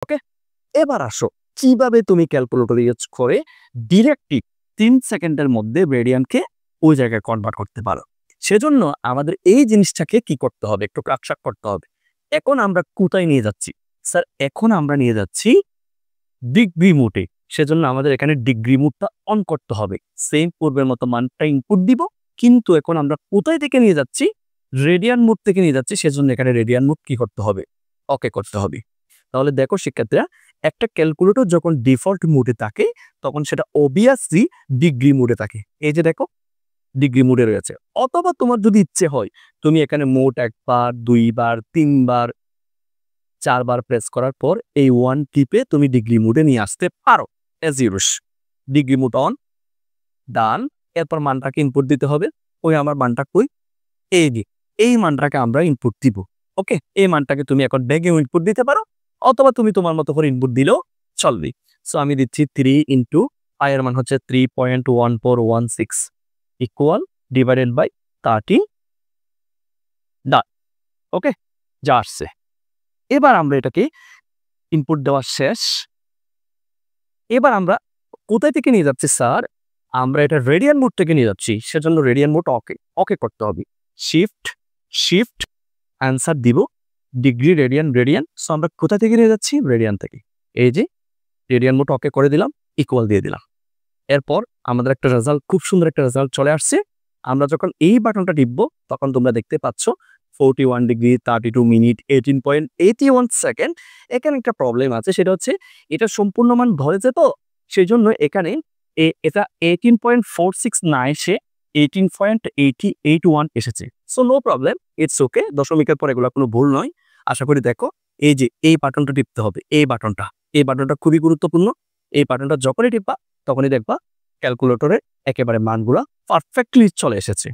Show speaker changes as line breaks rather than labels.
ওকে, এবার আসো কিভাবে তুমি ক্যালকুলেটর ইউজ করে ডিরেক্টলি 3 সেকেন্ডের মধ্যে রেডিয়ানকে ওই জায়গায় কনভার্ট করতে পারো। সেজন্য আমাদের এই জিনিসটাকে কি করতে হবে, একটু কাটছাট করতে হবে। এখন আমরা কোথায় নিয়ে যাচ্ছি? স্যার এখন আমরা নিয়ে যাচ্ছি ডিগ্রি মোডে। সেজন্য আমাদের এখানে ডিগ্রি মোডটা অন করতে হবে। সেম পূর্বের মতো মানটা ইনপুট দিব, কিন্তু এখন আমরা কোথায় থেকে নিয়ে যাচ্ছি? রেডিয়ান মোড থেকে নিয়ে যাচ্ছি। সেজন্য এখানে রেডিয়ান মোড কি করতে হবে? ওকে করতে হবে। তাহলে দেখো শিক্ষার্থীরা, একটা ক্যালকুলেটর যখন ডিফল্ট মোডে থাকে তখন সেটা অবভিয়াসলি ডিগ্রি মোডে থাকে। এই যে দেখো ডিগ্রি মোডে রয়েছে। অথবা তোমার যদি ইচ্ছে হয় তুমি এখানে মোড 1 বার 2 বার 3 বার 4 বার প্রেস করার পর এই 1 টিপে তুমি ডিগ্রি মোডে নিয়ে আসতে পারো। As you wish. Degree mode on, done. এরপর মানটাকে ইনপুট দিতে হবে। ওই আমার মানটা কই? এই যে এই মানটাকে আমরা ইনপুট দিব। ওকে, এই মানটাকে তুমি এখন ব্যাগে ইনপুট দিতে পারো, অথবা তুমি তোমার মতো করে ইনপুট দিলেও চলবে। সো আমি দিচ্ছি 3 ইনটু আই এর মান হচ্ছে 3.1416 ইকুয়াল ডিভাইডেড বাই 13, ডান। ওকে, যা আসছে। এবার আমরা এটাকে ইনপুট দেওয়া শেষ। এবার আমরা কোথায় থেকে নিয়ে যাচ্ছি স্যার? আমরা এটা রেডিয়ান মোড থেকে নিয়ে যাচ্ছি। সেজন্য রেডিয়ান মোড ওকে করতে হবে। শিফট শিফট অ্যান্সার দিব ডিগ্রি রেডিয়ান রেডিয়ান। সো আমরা কোথা থেকে নিয়ে যাচ্ছি? রেডিয়ান থেকে। এই যে রেডিয়ান মোড ওকে করে দিলাম, ইকুয়াল দিয়ে দিলাম। এরপর আমাদের একটা রেজাল্ট, খুব সুন্দর একটা রেজাল্ট চলে আসছে। আমরা যখন এই বাটনটা টিপবো তখন তোমরা দেখতে পাচ্ছ 41 ডিগ্রি 32 মিনিট 18.81 সেকেন্ড। এখানে একটা প্রবলেম আছে, সেটা হচ্ছে এটা সম্পূর্ণ মান ধরে যেত। সেই জন্য এখানে এটা 18.46 না এসে 18.81 এসেছে। So no problem, it's okay. দশমিকের পর এগুলো কোনো ভুল নয়। আশা করি দেখো এই যে এই বাটনটা টিপতে হবে, এই বাটনটা খুবই গুরুত্বপূর্ণ। এই বাটনটা যখনই টিপবা তখনই দেখবা ক্যালকুলেটরে একেবারে মানগুলা পারফেক্টলি চলে এসেছে।